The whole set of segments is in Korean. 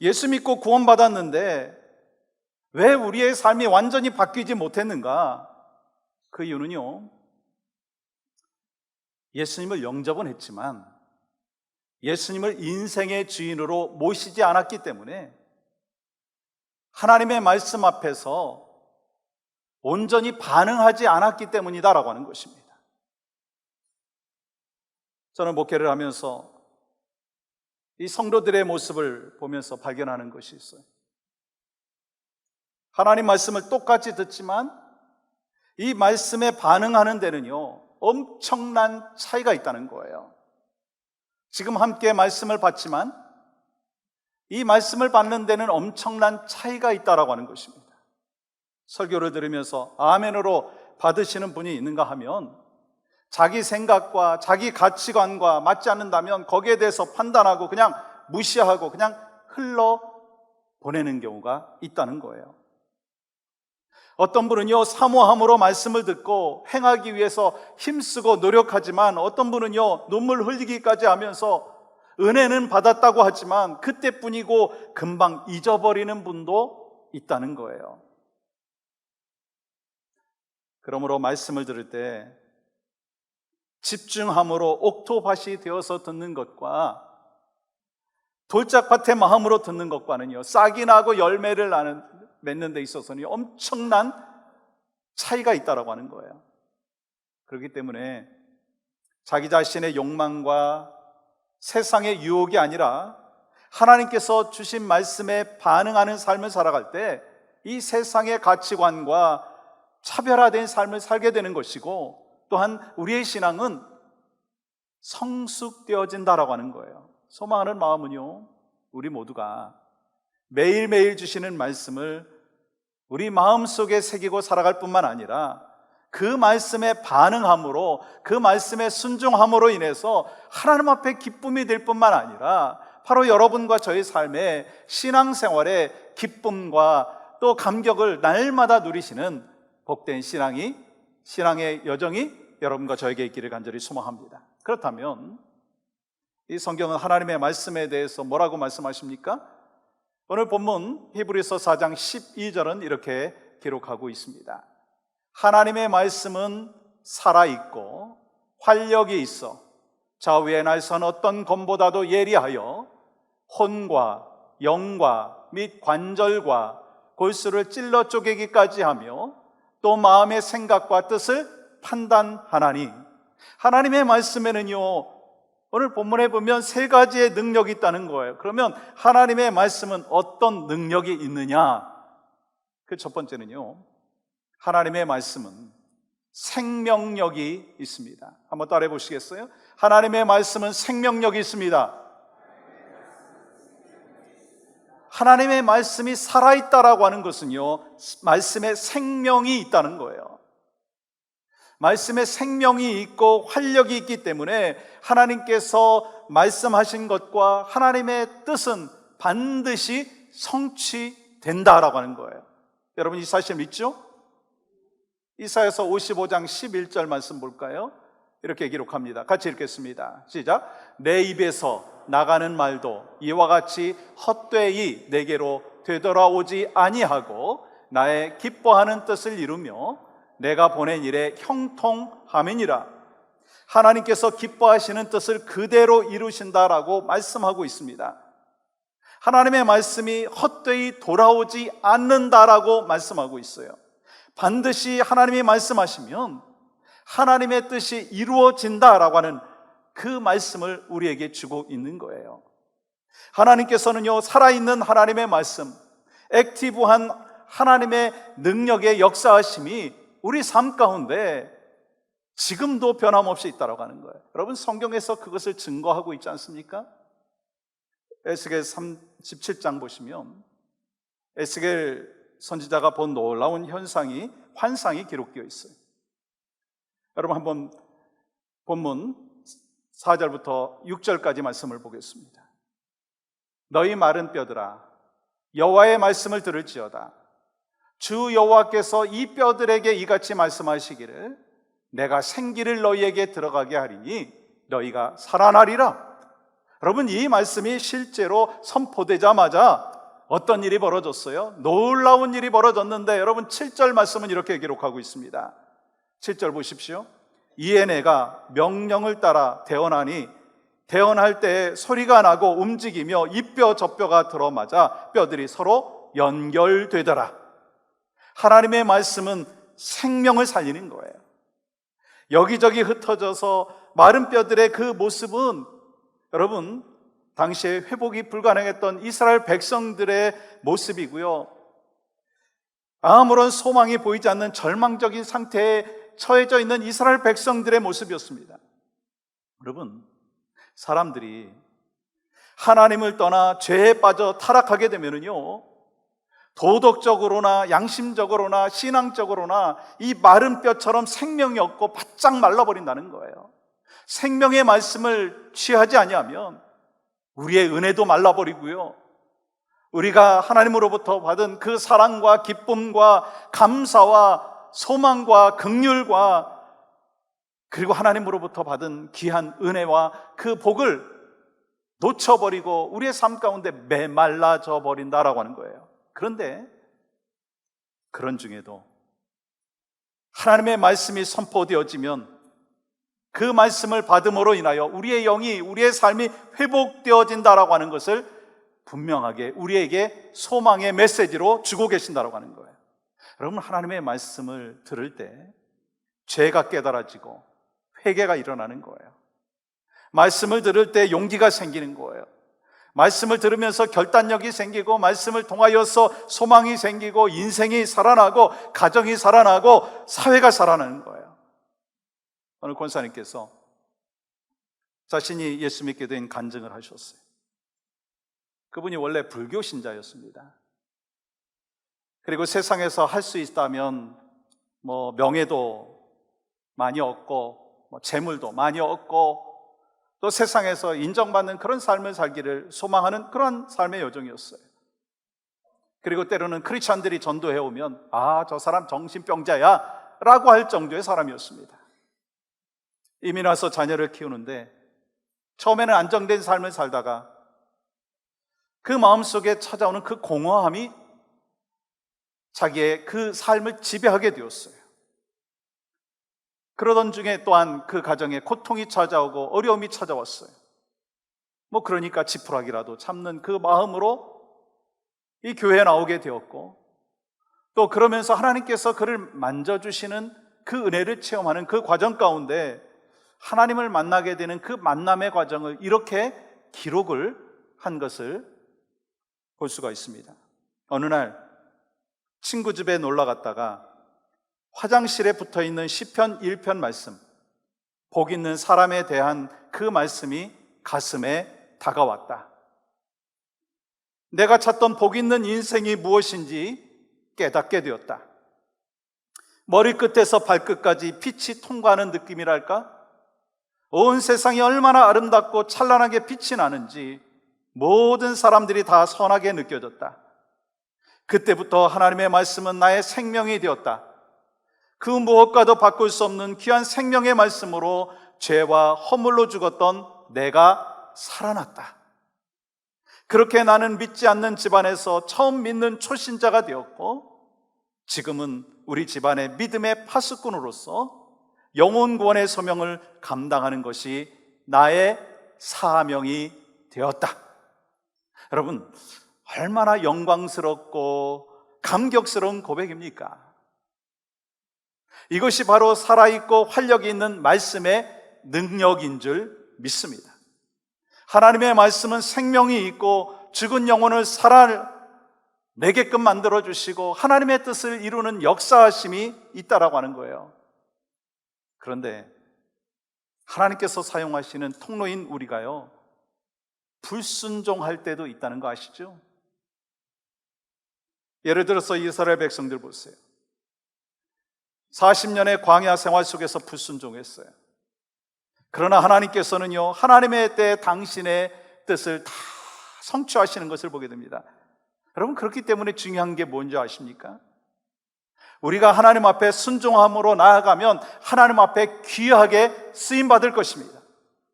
예수 믿고 구원받았는데 왜 우리의 삶이 완전히 바뀌지 못했는가? 그 이유는요, 예수님을 영접은 했지만 예수님을 인생의 주인으로 모시지 않았기 때문에 하나님의 말씀 앞에서 온전히 반응하지 않았기 때문이다라고 하는 것입니다. 저는 목회를 하면서 이 성도들의 모습을 보면서 발견하는 것이 있어요. 하나님 말씀을 똑같이 듣지만 이 말씀에 반응하는 데는요, 엄청난 차이가 있다는 거예요. 지금 함께 말씀을 받지만 이 말씀을 받는 데는 엄청난 차이가 있다라고 하는 것입니다. 설교를 들으면서 아멘으로 받으시는 분이 있는가 하면 자기 생각과 자기 가치관과 맞지 않는다면 거기에 대해서 판단하고 그냥 무시하고 그냥 흘러 보내는 경우가 있다는 거예요. 어떤 분은요, 사모함으로 말씀을 듣고 행하기 위해서 힘쓰고 노력하지만 어떤 분은요, 눈물 흘리기까지 하면서 은혜는 받았다고 하지만 그때뿐이고 금방 잊어버리는 분도 있다는 거예요. 그러므로 말씀을 들을 때 집중함으로 옥토밭이 되어서 듣는 것과 돌짝밭의 마음으로 듣는 것과는요, 싹이 나고 열매를 맺는 데 있어서는 엄청난 차이가 있다라고 하는 거예요. 그렇기 때문에 자기 자신의 욕망과 세상의 유혹이 아니라 하나님께서 주신 말씀에 반응하는 삶을 살아갈 때 이 세상의 가치관과 차별화된 삶을 살게 되는 것이고, 또한 우리의 신앙은 성숙되어진다라고 하는 거예요. 소망하는 마음은요, 우리 모두가 매일매일 주시는 말씀을 우리 마음속에 새기고 살아갈 뿐만 아니라 그 말씀에 반응함으로, 그 말씀에 순종함으로 인해서 하나님 앞에 기쁨이 될 뿐만 아니라 바로 여러분과 저의 삶에 신앙생활의 기쁨과 또 감격을 날마다 누리시는 복된 신앙의 여정이 여러분과 저에게 있기를 간절히 소망합니다. 그렇다면 이 성경은 하나님의 말씀에 대해서 뭐라고 말씀하십니까? 오늘 본문 히브리서 4장 12절은 이렇게 기록하고 있습니다. 하나님의 말씀은 살아있고 활력이 있어 좌우의 날선 어떤 검보다도 예리하여 혼과 영과 및 관절과 골수를 찔러 쪼개기까지 하며 또 마음의 생각과 뜻을 판단하나니, 하나님의 말씀에는요, 오늘 본문에 보면 세 가지의 능력이 있다는 거예요. 그러면 하나님의 말씀은 어떤 능력이 있느냐? 그 첫 번째는요, 하나님의 말씀은 생명력이 있습니다. 한번 따라해 보시겠어요? 하나님의 말씀은 생명력이 있습니다. 하나님의 말씀이 살아있다라고 하는 것은요, 말씀에 생명이 있다는 거예요. 말씀에 생명이 있고 활력이 있기 때문에 하나님께서 말씀하신 것과 하나님의 뜻은 반드시 성취된다라고 하는 거예요. 여러분 이 사실 믿죠? 이사야서 55장 11절 말씀 볼까요? 이렇게 기록합니다. 같이 읽겠습니다. 시작. 내 입에서 나가는 말도 이와 같이 헛되이 내게로 되돌아오지 아니하고 나의 기뻐하는 뜻을 이루며 내가 보낸 일에 형통함이니라. 하나님께서 기뻐하시는 뜻을 그대로 이루신다라고 말씀하고 있습니다. 하나님의 말씀이 헛되이 돌아오지 않는다라고 말씀하고 있어요. 반드시 하나님이 말씀하시면 하나님의 뜻이 이루어진다라고 하는 그 말씀을 우리에게 주고 있는 거예요. 하나님께서는요, 살아있는 하나님의 말씀, 액티브한 하나님의 능력의 역사하심이 우리 삶 가운데 지금도 변함없이 있다고 하는 거예요. 여러분 성경에서 그것을 증거하고 있지 않습니까? 에스겔 37장 보시면 에스겔 선지자가 본 놀라운 환상이 기록되어 있어요. 여러분 한번 본문 4절부터 6절까지 말씀을 보겠습니다. 너희 마른 뼈들아 여호와의 말씀을 들을지어다. 주 여호와께서 이 뼈들에게 이같이 말씀하시기를 내가 생기를 너희에게 들어가게 하리니 너희가 살아나리라. 여러분, 이 말씀이 실제로 선포되자마자 어떤 일이 벌어졌어요? 놀라운 일이 벌어졌는데, 여러분 7절 말씀은 이렇게 기록하고 있습니다. 7절 보십시오. 이에 내가 명령을 따라 대언하니 대언할 때 소리가 나고 움직이며 이 뼈 저 뼈가 들어맞아 뼈들이 서로 연결되더라. 하나님의 말씀은 생명을 살리는 거예요. 여기저기 흩어져서 마른 뼈들의 그 모습은 여러분 당시에 회복이 불가능했던 이스라엘 백성들의 모습이고요, 아무런 소망이 보이지 않는 절망적인 상태에 처해져 있는 이스라엘 백성들의 모습이었습니다. 여러분, 사람들이 하나님을 떠나 죄에 빠져 타락하게 되면은요, 도덕적으로나 양심적으로나 신앙적으로나 이 마른 뼈처럼 생명이 없고 바짝 말라버린다는 거예요. 생명의 말씀을 취하지 아니하면 우리의 은혜도 말라버리고요, 우리가 하나님으로부터 받은 그 사랑과 기쁨과 감사와 소망과 긍휼과 그리고 하나님으로부터 받은 귀한 은혜와 그 복을 놓쳐버리고 우리의 삶 가운데 메말라져 버린다라고 하는 거예요. 그런데 그런 중에도 하나님의 말씀이 선포되어지면 그 말씀을 받음으로 인하여 우리의 영이, 우리의 삶이 회복되어진다라고 하는 것을 분명하게 우리에게 소망의 메시지로 주고 계신다라고 하는 거예요. 여러분, 하나님의 말씀을 들을 때 죄가 깨달아지고 회개가 일어나는 거예요. 말씀을 들을 때 용기가 생기는 거예요. 말씀을 들으면서 결단력이 생기고, 말씀을 통하여서 소망이 생기고, 인생이 살아나고, 가정이 살아나고, 사회가 살아나는 거예요. 오늘 권사님께서 자신이 예수 믿게 된 간증을 하셨어요. 그분이 원래 불교 신자였습니다. 그리고 세상에서 할 수 있다면 명예도 많이 얻고 재물도 많이 얻고 또 세상에서 인정받는 그런 삶을 살기를 소망하는 그런 삶의 여정이었어요. 그리고 때로는 크리스찬들이 전도해 오면 저 사람 정신병자야 라고 할 정도의 사람이었습니다. 이민 와서 자녀를 키우는데 처음에는 안정된 삶을 살다가 그 마음속에 찾아오는 그 공허함이 자기의 그 삶을 지배하게 되었어요. 그러던 중에 또한 그 가정에 고통이 찾아오고 어려움이 찾아왔어요. 그러니까 지푸라기라도 참는 그 마음으로 이 교회에 나오게 되었고, 또 그러면서 하나님께서 그를 만져주시는 그 은혜를 체험하는 그 과정 가운데 하나님을 만나게 되는 그 만남의 과정을 이렇게 기록을 한 것을 볼 수가 있습니다. 어느 날 친구 집에 놀러 갔다가 화장실에 붙어있는 시편 1편 말씀, 복 있는 사람에 대한 그 말씀이 가슴에 다가왔다. 내가 찾던 복 있는 인생이 무엇인지 깨닫게 되었다. 머리끝에서 발끝까지 빛이 통과하는 느낌이랄까? 온 세상이 얼마나 아름답고 찬란하게 빛이 나는지 모든 사람들이 다 선하게 느껴졌다. 그때부터 하나님의 말씀은 나의 생명이 되었다. 그 무엇과도 바꿀 수 없는 귀한 생명의 말씀으로 죄와 허물로 죽었던 내가 살아났다. 그렇게 나는 믿지 않는 집안에서 처음 믿는 초신자가 되었고, 지금은 우리 집안의 믿음의 파수꾼으로서 영혼 구원의 소명을 감당하는 것이 나의 사명이 되었다. 여러분, 얼마나 영광스럽고 감격스러운 고백입니까? 이것이 바로 살아있고 활력이 있는 말씀의 능력인 줄 믿습니다. 하나님의 말씀은 생명이 있고 죽은 영혼을 살아내게끔 만들어주시고 하나님의 뜻을 이루는 역사하심이 있다라고 하는 거예요. 그런데 하나님께서 사용하시는 통로인 우리가요, 불순종할 때도 있다는 거 아시죠? 예를 들어서 이스라엘 백성들 보세요. 40년의 광야 생활 속에서 불순종했어요. 그러나 하나님께서는요, 하나님의 때 당신의 뜻을 다 성취하시는 것을 보게 됩니다. 여러분, 그렇기 때문에 중요한 게 뭔지 아십니까? 우리가 하나님 앞에 순종함으로 나아가면 하나님 앞에 귀하게 쓰임받을 것입니다.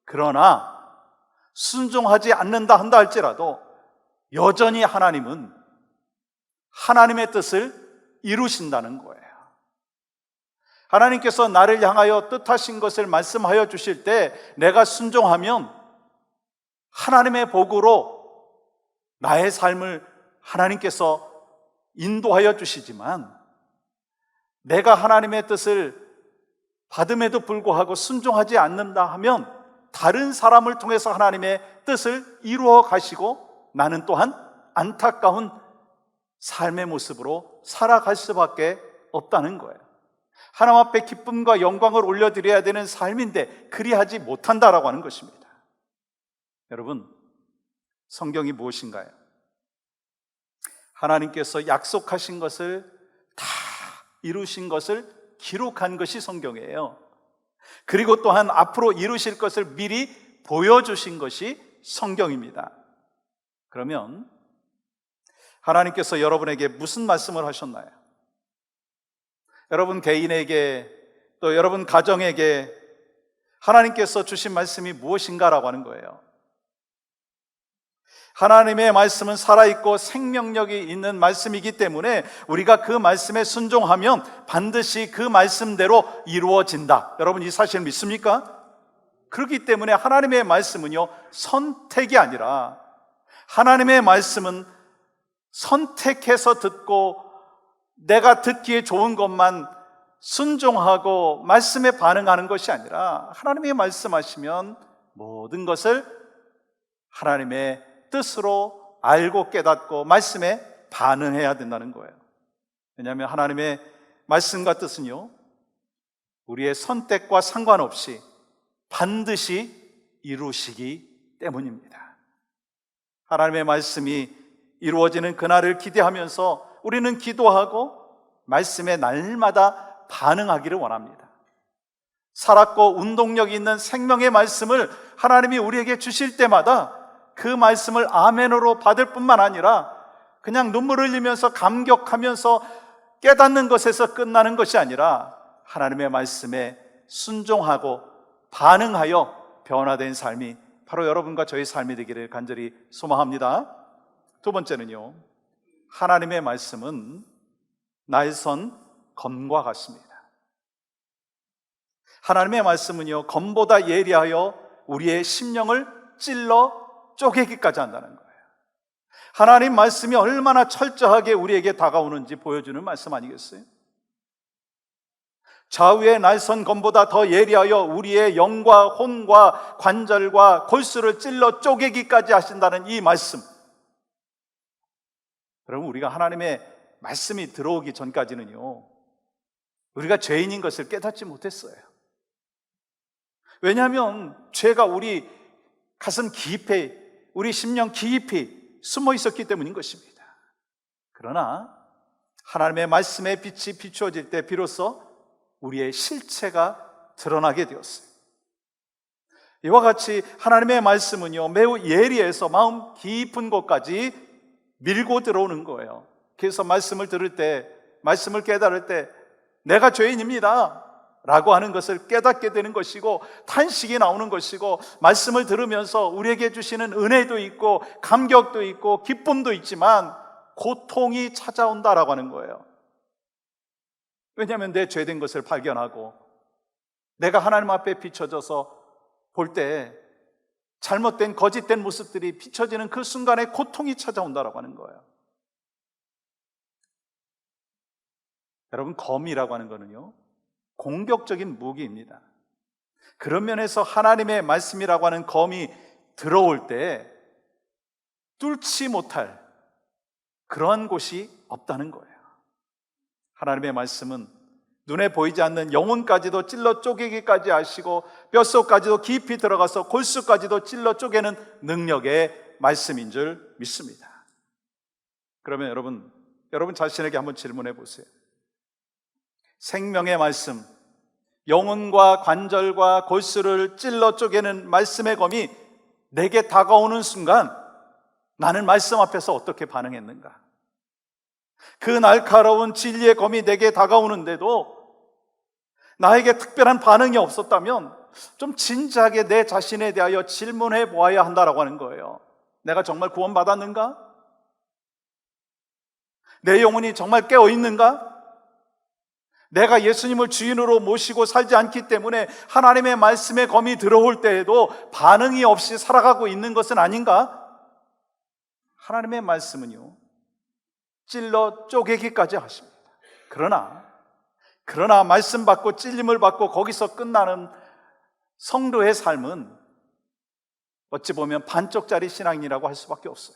그러나 순종하지 않는다 한다 할지라도 여전히 하나님은 하나님의 뜻을 이루신다는 거예요. 하나님께서 나를 향하여 뜻하신 것을 말씀하여 주실 때 내가 순종하면 하나님의 복으로 나의 삶을 하나님께서 인도하여 주시지만, 내가 하나님의 뜻을 받음에도 불구하고 순종하지 않는다 하면 다른 사람을 통해서 하나님의 뜻을 이루어 가시고 나는 또한 안타까운 삶의 모습으로 살아갈 수밖에 없다는 거예요. 하나님 앞에 기쁨과 영광을 올려드려야 되는 삶인데 그리하지 못한다라고 하는 것입니다. 여러분, 성경이 무엇인가요? 하나님께서 약속하신 것을 다 이루신 것을 기록한 것이 성경이에요. 그리고 또한 앞으로 이루실 것을 미리 보여주신 것이 성경입니다. 그러면 하나님께서 여러분에게 무슨 말씀을 하셨나요? 여러분 개인에게, 또 여러분 가정에게 하나님께서 주신 말씀이 무엇인가라고 하는 거예요. 하나님의 말씀은 살아있고 생명력이 있는 말씀이기 때문에 우리가 그 말씀에 순종하면 반드시 그 말씀대로 이루어진다. 여러분 이 사실 믿습니까? 그렇기 때문에 하나님의 말씀은요, 선택이 아니라, 하나님의 말씀은 선택해서 듣고 내가 듣기에 좋은 것만 순종하고 말씀에 반응하는 것이 아니라, 하나님의 말씀하시면 모든 것을 하나님의 뜻으로 알고 깨닫고 말씀에 반응해야 된다는 거예요. 왜냐하면 하나님의 말씀과 뜻은요, 우리의 선택과 상관없이 반드시 이루시기 때문입니다. 하나님의 말씀이 이루어지는 그날을 기대하면서 우리는 기도하고 말씀에 날마다 반응하기를 원합니다. 살았고 운동력 있는 생명의 말씀을 하나님이 우리에게 주실 때마다 그 말씀을 아멘으로 받을 뿐만 아니라 그냥 눈물 흘리면서 감격하면서 깨닫는 것에서 끝나는 것이 아니라 하나님의 말씀에 순종하고 반응하여 변화된 삶이 바로 여러분과 저의 삶이 되기를 간절히 소망합니다. 두 번째는요, 하나님의 말씀은 날선 검과 같습니다. 하나님의 말씀은요, 검보다 예리하여 우리의 심령을 찔러 쪼개기까지 한다는 거예요. 하나님 말씀이 얼마나 철저하게 우리에게 다가오는지 보여주는 말씀 아니겠어요? 좌우의 날선 검보다 더 예리하여 우리의 영과 혼과 관절과 골수를 찔러 쪼개기까지 하신다는 이 말씀. 여러분, 우리가 하나님의 말씀이 들어오기 전까지는요, 우리가 죄인인 것을 깨닫지 못했어요. 왜냐하면 죄가 우리 가슴 깊이, 우리 심령 깊이 숨어 있었기 때문인 것입니다. 그러나 하나님의 말씀의 빛이 비추어질 때 비로소 우리의 실체가 드러나게 되었어요. 이와 같이 하나님의 말씀은요, 매우 예리해서 마음 깊은 곳까지 밀고 들어오는 거예요. 그래서 말씀을 들을 때, 말씀을 깨달을 때 내가 죄인입니다 라고 하는 것을 깨닫게 되는 것이고, 탄식이 나오는 것이고, 말씀을 들으면서 우리에게 주시는 은혜도 있고 감격도 있고 기쁨도 있지만 고통이 찾아온다라고 하는 거예요. 왜냐하면 내 죄된 것을 발견하고 내가 하나님 앞에 비춰져서 볼 때 잘못된 거짓된 모습들이 비춰지는 그 순간에 고통이 찾아온다라고 하는 거예요. 여러분, 검이라고 하는 거는요, 공격적인 무기입니다. 그런 면에서 하나님의 말씀이라고 하는 검이 들어올 때 뚫지 못할 그러한 곳이 없다는 거예요. 하나님의 말씀은 눈에 보이지 않는 영혼까지도 찔러 쪼개기까지 하시고 뼛속까지도 깊이 들어가서 골수까지도 찔러 쪼개는 능력의 말씀인 줄 믿습니다. 그러면 여러분 자신에게 한번 질문해 보세요. 생명의 말씀, 영혼과 관절과 골수를 찔러 쪼개는 말씀의 검이 내게 다가오는 순간 나는 말씀 앞에서 어떻게 반응했는가? 그 날카로운 진리의 검이 내게 다가오는데도 나에게 특별한 반응이 없었다면 좀 진지하게 내 자신에 대하여 질문해 보아야 한다라고 하는 거예요. 내가 정말 구원받았는가? 내 영혼이 정말 깨어 있는가? 내가 예수님을 주인으로 모시고 살지 않기 때문에 하나님의 말씀에 검이 들어올 때에도 반응이 없이 살아가고 있는 것은 아닌가? 하나님의 말씀은요, 찔러 쪼개기까지 하십니다. 그러나 말씀 받고 찔림을 받고 거기서 끝나는 성도의 삶은 어찌 보면 반쪽짜리 신앙이라고 할 수밖에 없어요.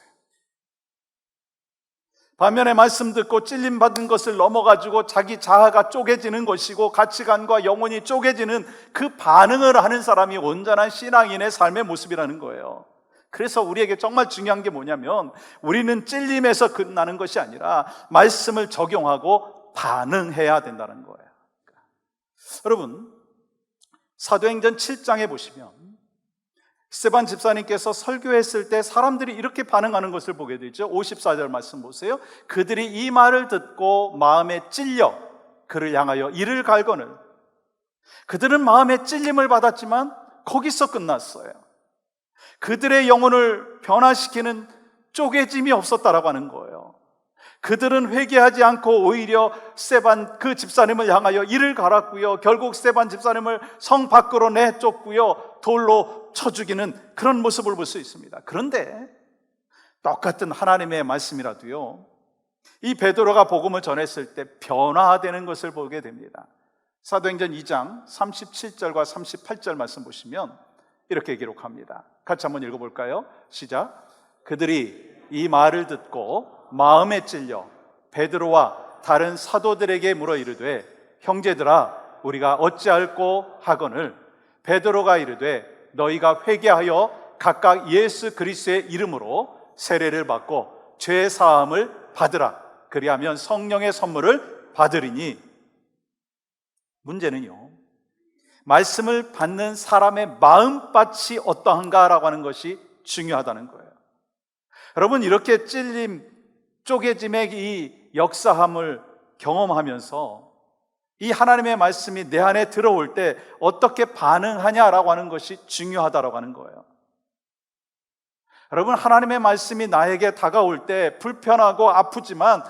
반면에 말씀 듣고 찔림 받은 것을 넘어가지고 자기 자아가 쪼개지는 것이고 가치관과 영혼이 쪼개지는 그 반응을 하는 사람이 온전한 신앙인의 삶의 모습이라는 거예요. 그래서 우리에게 정말 중요한 게 뭐냐면 우리는 찔림에서 끝나는 것이 아니라 말씀을 적용하고 반응해야 된다는 거예요. 여러분, 사도행전 7장에 보시면 스데반 집사님께서 설교했을 때 사람들이 이렇게 반응하는 것을 보게 되죠. 54절 말씀 보세요. 그들이 이 말을 듣고 마음에 찔려 그를 향하여 이를 갈거늘. 그들은 마음에 찔림을 받았지만 거기서 끝났어요. 그들의 영혼을 변화시키는 쪼개짐이 없었다라고 하는 거예요. 그들은 회개하지 않고 오히려 스데반 그 집사님을 향하여 이를 갈았고요, 결국 스데반 집사님을 성 밖으로 내쫓고요, 돌로 쳐 죽이는 그런 모습을 볼 수 있습니다. 그런데 똑같은 하나님의 말씀이라도요, 이 베드로가 복음을 전했을 때 변화되는 것을 보게 됩니다. 사도행전 2장 37절과 38절 말씀 보시면 이렇게 기록합니다. 같이 한번 읽어볼까요? 시작. 그들이 이 말을 듣고 마음에 찔려 베드로와 다른 사도들에게 물어 이르되 형제들아 우리가 어찌할꼬 하거늘 베드로가 이르되 너희가 회개하여 각각 예수 그리스도의 이름으로 세례를 받고 죄 사함을 받으라. 그리하면 성령의 선물을 받으리니. 문제는요, 말씀을 받는 사람의 마음밭이 어떠한가라고 하는 것이 중요하다는 거예요. 여러분, 이렇게 찔림, 쪼개짐의 이 역사함을 경험하면서 이 하나님의 말씀이 내 안에 들어올 때 어떻게 반응하냐라고 하는 것이 중요하다라고 하는 거예요. 여러분, 하나님의 말씀이 나에게 다가올 때 불편하고 아프지만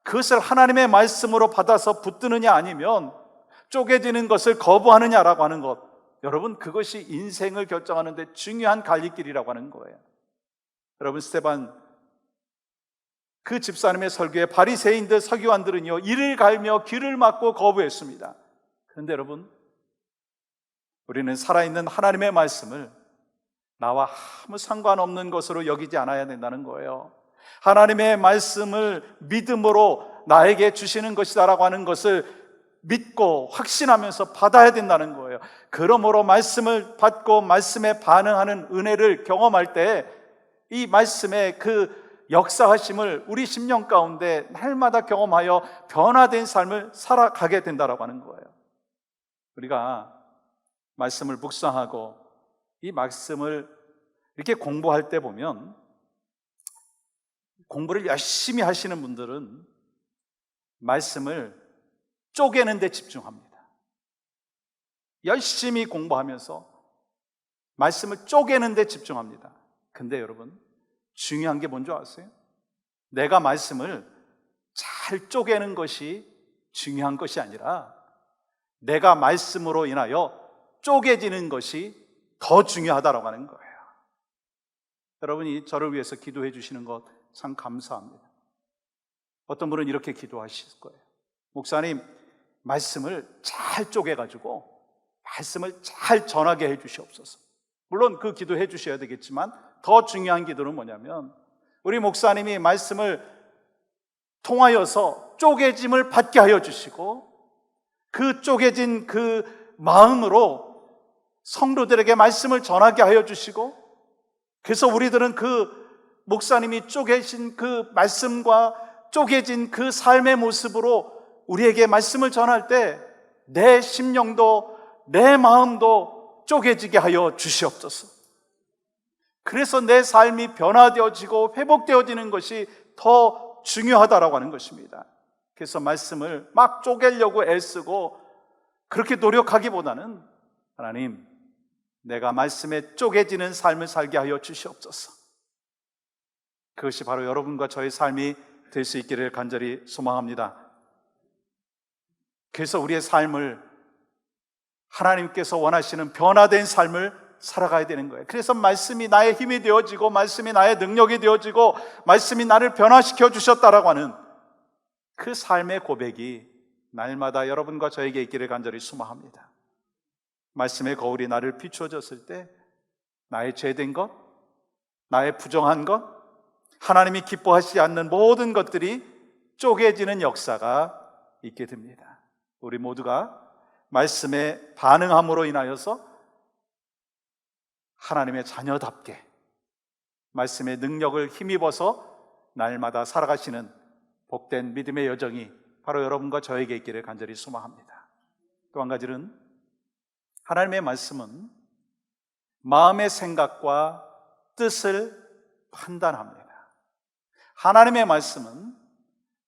그것을 하나님의 말씀으로 받아서 붙드느냐 아니면 쪼개지는 것을 거부하느냐라고 하는 것, 여러분, 그것이 인생을 결정하는 데 중요한 갈림길이라고 하는 거예요. 여러분, 스데반 그 집사님의 설교에 바리새인들 서기관들은요 이를 갈며 귀를 막고 거부했습니다. 그런데 여러분, 우리는 살아있는 하나님의 말씀을 나와 아무 상관없는 것으로 여기지 않아야 된다는 거예요. 하나님의 말씀을 믿음으로 나에게 주시는 것이다라고 하는 것을 믿고 확신하면서 받아야 된다는 거예요. 그러므로 말씀을 받고 말씀에 반응하는 은혜를 경험할 때 이 말씀의 그 역사하심을 우리 심령 가운데 날마다 경험하여 변화된 삶을 살아가게 된다라고 하는 거예요. 우리가 말씀을 묵상하고 이 말씀을 이렇게 공부할 때 보면, 공부를 열심히 하시는 분들은 말씀을 쪼개는 데 집중합니다. 열심히 공부하면서 말씀을 쪼개는 데 집중합니다. 근데 여러분, 중요한 게 뭔지 아세요? 내가 말씀을 잘 쪼개는 것이 중요한 것이 아니라 내가 말씀으로 인하여 쪼개지는 것이 더 중요하다고 하는 거예요. 여러분이 저를 위해서 기도해 주시는 것 참 감사합니다. 어떤 분은 이렇게 기도하실 거예요. 목사님, 말씀을 잘 쪼개가지고 말씀을 잘 전하게 해 주시옵소서. 물론 그 기도해 주셔야 되겠지만 더 중요한 기도는 뭐냐면 우리 목사님이 말씀을 통하여서 쪼개짐을 받게 하여 주시고 그 쪼개진 그 마음으로 성도들에게 말씀을 전하게 하여 주시고, 그래서 우리들은 그 목사님이 쪼개신 그 말씀과 쪼개진 그 삶의 모습으로 우리에게 말씀을 전할 때 내 심령도 내 마음도 쪼개지게 하여 주시옵소서. 그래서 내 삶이 변화되어지고 회복되어지는 것이 더 중요하다라고 하는 것입니다. 그래서 말씀을 막 쪼개려고 애쓰고 그렇게 노력하기보다는 하나님, 내가 말씀에 쪼개지는 삶을 살게 하여 주시옵소서. 그것이 바로 여러분과 저의 삶이 될 수 있기를 간절히 소망합니다. 그래서 우리의 삶을 하나님께서 원하시는 변화된 삶을 살아가야 되는 거예요. 그래서 말씀이 나의 힘이 되어지고, 말씀이 나의 능력이 되어지고, 말씀이 나를 변화시켜 주셨다라고 하는 그 삶의 고백이 날마다 여러분과 저에게 있기를 간절히 소망합니다. 말씀의 거울이 나를 비추어졌을 때 나의 죄된 것, 나의 부정한 것, 하나님이 기뻐하시지 않는 모든 것들이 쪼개지는 역사가 있게 됩니다. 우리 모두가 말씀에 반응함으로 인하여서 하나님의 자녀답게 말씀의 능력을 힘입어서 날마다 살아가시는 복된 믿음의 여정이 바로 여러분과 저에게 있기를 간절히 소망합니다. 또 한 가지는 하나님의 말씀은 마음의 생각과 뜻을 판단합니다. 하나님의 말씀은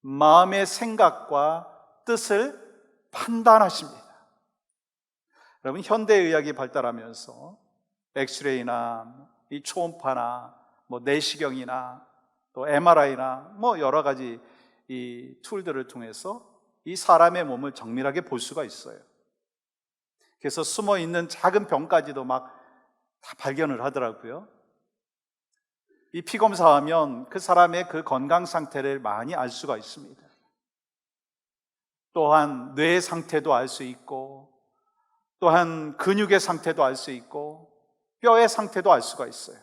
마음의 생각과 뜻을 판단하십니다. 여러분, 현대의학이 발달하면서 엑스레이나 이 초음파나 내시경이나 또 MRI나 여러 가지 이 툴들을 통해서 이 사람의 몸을 정밀하게 볼 수가 있어요. 그래서 숨어 있는 작은 병까지도 막 다 발견을 하더라고요. 이 피 검사하면 그 사람의 그 건강 상태를 많이 알 수가 있습니다. 또한 뇌의 상태도 알 수 있고, 또한 근육의 상태도 알 수 있고, 뼈의 상태도 알 수가 있어요.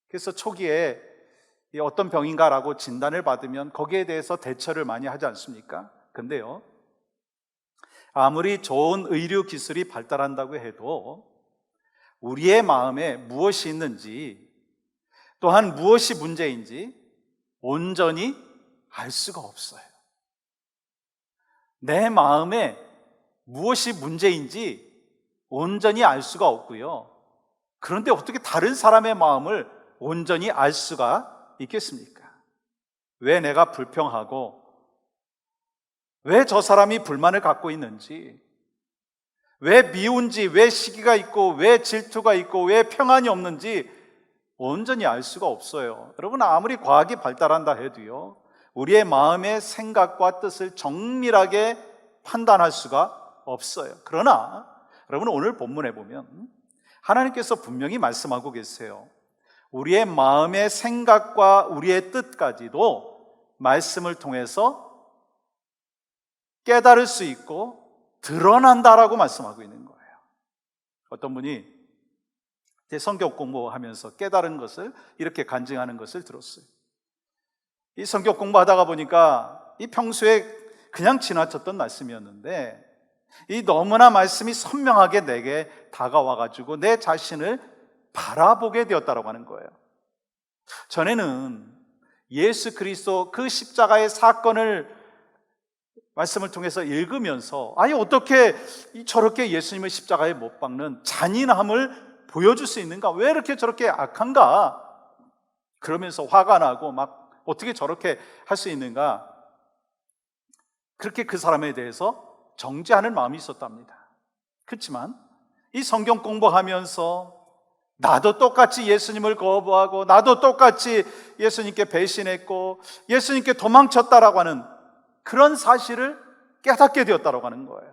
그래서 초기에 어떤 병인가라고 진단을 받으면 거기에 대해서 대처를 많이 하지 않습니까? 근데요, 아무리 좋은 의료 기술이 발달한다고 해도 우리의 마음에 무엇이 있는지, 또한 무엇이 문제인지 온전히 알 수가 없어요. 내 마음에 무엇이 문제인지 온전히 알 수가 없고요. 그런데 어떻게 다른 사람의 마음을 온전히 알 수가 있겠습니까? 왜 내가 불평하고, 왜 저 사람이 불만을 갖고 있는지, 왜 미운지, 왜 시기가 있고, 왜 질투가 있고, 왜 평안이 없는지 온전히 알 수가 없어요. 여러분, 아무리 과학이 발달한다 해도요, 우리의 마음의 생각과 뜻을 정밀하게 판단할 수가 없어요. 그러나 여러분, 오늘 본문에 보면 하나님께서 분명히 말씀하고 계세요. 우리의 마음의 생각과 우리의 뜻까지도 말씀을 통해서 깨달을 수 있고 드러난다라고 말씀하고 있는 거예요. 어떤 분이 제 성경 공부하면서 깨달은 것을 이렇게 간증하는 것을 들었어요. 이 성경 공부하다가 보니까 이 평소에 그냥 지나쳤던 말씀이었는데 이 너무나 말씀이 선명하게 내게 다가와가지고 내 자신을 바라보게 되었다고 하는 거예요. 전에는 예수 그리스도 그 십자가의 사건을 말씀을 통해서 읽으면서 아니 어떻게 저렇게 예수님을 십자가에 못 박는 잔인함을 보여줄 수 있는가? 왜 이렇게 저렇게 악한가? 그러면서 화가 나고 막 어떻게 저렇게 할 수 있는가? 그렇게 그 사람에 대해서 정죄하는 마음이 있었답니다. 그렇지만 이 성경 공부하면서 나도 똑같이 예수님을 거부하고 나도 똑같이 예수님께 배신했고 예수님께 도망쳤다라고 하는 그런 사실을 깨닫게 되었다고 하는 거예요.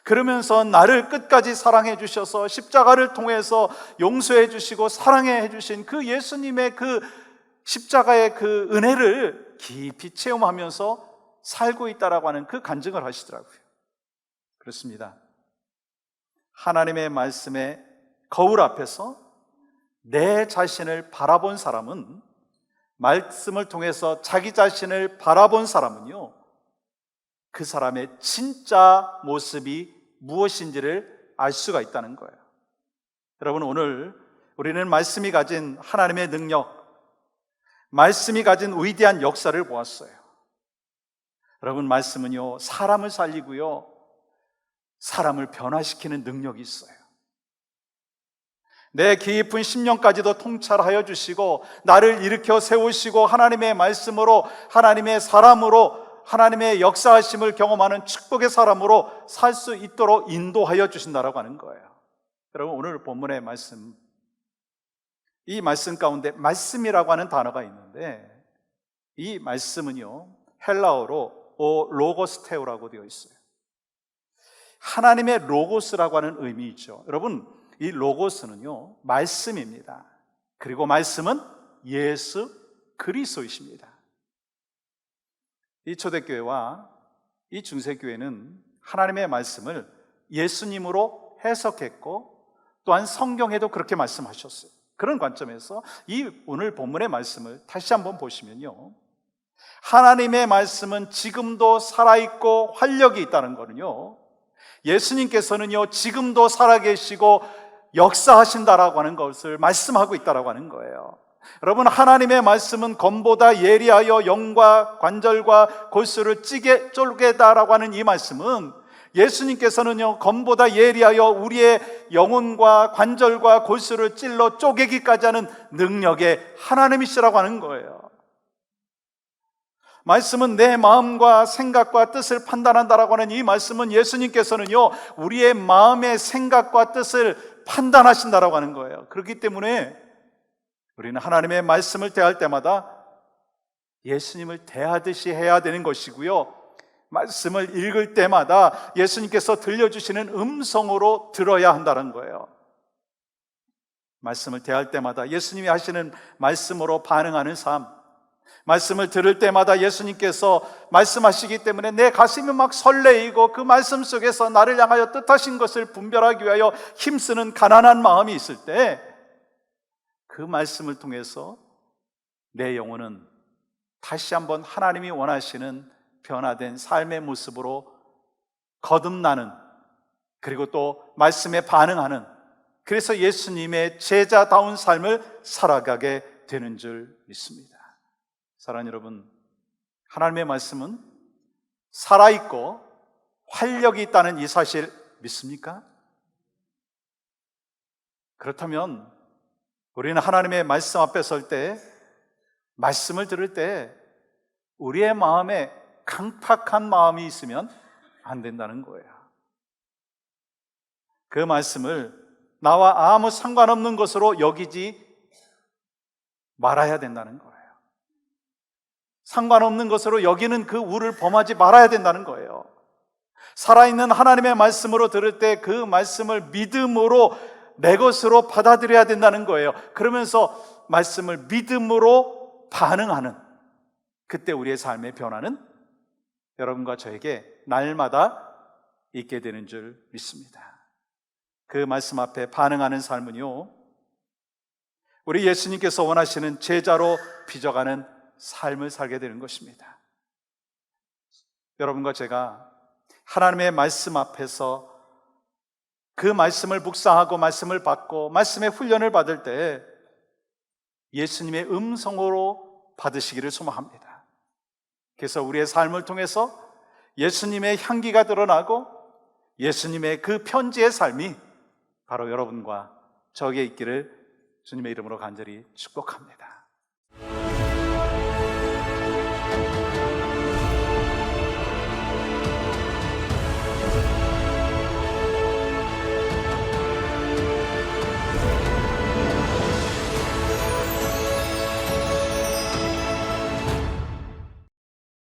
그러면서 나를 끝까지 사랑해 주셔서 십자가를 통해서 용서해 주시고 사랑해 주신 그 예수님의 그 십자가의 그 은혜를 깊이 체험하면서 살고 있다라고 하는 그 간증을 하시더라고요. 그렇습니다. 하나님의 말씀에 거울 앞에서 내 자신을 바라본 사람은, 말씀을 통해서 자기 자신을 바라본 사람은요, 그 사람의 진짜 모습이 무엇인지를 알 수가 있다는 거예요. 여러분, 오늘 우리는 말씀이 가진 하나님의 능력, 말씀이 가진 위대한 역사를 보았어요. 여러분, 말씀은요, 사람을 살리고요, 사람을 변화시키는 능력이 있어요. 내 깊은 심령까지도 통찰하여 주시고 나를 일으켜 세우시고 하나님의 말씀으로, 하나님의 사람으로, 하나님의 역사하심을 경험하는 축복의 사람으로 살 수 있도록 인도하여 주신다라고 하는 거예요. 여러분, 오늘 본문의 말씀, 이 말씀 가운데 말씀이라고 하는 단어가 있는데, 이 말씀은요, 헬라어로 로고스테오라고 되어 있어요. 하나님의 로고스라고 하는 의미이죠. 여러분, 이 로고스는요, 말씀입니다. 그리고 말씀은 예수 그리스도이십니다. 이 초대교회와 이 중세교회는 하나님의 말씀을 예수님으로 해석했고, 또한 성경에도 그렇게 말씀하셨어요. 그런 관점에서 이 오늘 본문의 말씀을 다시 한번 보시면요, 하나님의 말씀은 지금도 살아있고 활력이 있다는 거는요, 예수님께서는요 지금도 살아계시고 역사하신다라고 하는 것을 말씀하고 있다라고 하는 거예요. 여러분, 하나님의 말씀은 검보다 예리하여 영과 관절과 골수를 쪼개다라고 하는 이 말씀은, 예수님께서는요 검보다 예리하여 우리의 영혼과 관절과 골수를 찔러 쪼개기까지 하는 능력의 하나님이시라고 하는 거예요. 말씀은 내 마음과 생각과 뜻을 판단한다라고 하는 이 말씀은, 예수님께서는요 우리의 마음의 생각과 뜻을 판단하신다라고 하는 거예요. 그렇기 때문에 우리는 하나님의 말씀을 대할 때마다 예수님을 대하듯이 해야 되는 것이고요, 말씀을 읽을 때마다 예수님께서 들려주시는 음성으로 들어야 한다는 거예요. 말씀을 대할 때마다 예수님이 하시는 말씀으로 반응하는 삶, 말씀을 들을 때마다 예수님께서 말씀하시기 때문에 내 가슴이 막 설레이고, 그 말씀 속에서 나를 향하여 뜻하신 것을 분별하기 위하여 힘쓰는 가난한 마음이 있을 때, 그 말씀을 통해서 내 영혼은 다시 한번 하나님이 원하시는 변화된 삶의 모습으로 거듭나는, 그리고 또 말씀에 반응하는, 그래서 예수님의 제자다운 삶을 살아가게 되는 줄 믿습니다. 사랑하는 여러분, 하나님의 말씀은 살아있고 활력이 있다는 이 사실 믿습니까? 그렇다면 우리는 하나님의 말씀 앞에 설 때, 말씀을 들을 때 우리의 마음에 강팍한 마음이 있으면 안 된다는 거예요. 그 말씀을 나와 아무 상관없는 것으로 여기지 말아야 된다는 거예요. 상관없는 것으로 여기는 그 우를 범하지 말아야 된다는 거예요. 살아있는 하나님의 말씀으로 들을 때 그 말씀을 믿음으로 내 것으로 받아들여야 된다는 거예요. 그러면서 말씀을 믿음으로 반응하는, 그때 우리의 삶의 변화는 여러분과 저에게 날마다 있게 되는 줄 믿습니다. 그 말씀 앞에 반응하는 삶은요, 우리 예수님께서 원하시는 제자로 빚어가는 삶을 살게 되는 것입니다. 여러분과 제가 하나님의 말씀 앞에서 그 말씀을 묵상하고 말씀을 받고 말씀의 훈련을 받을 때 예수님의 음성으로 받으시기를 소망합니다. 그래서 우리의 삶을 통해서 예수님의 향기가 드러나고 예수님의 그 편지의 삶이 바로 여러분과 저에게 있기를 주님의 이름으로 간절히 축복합니다.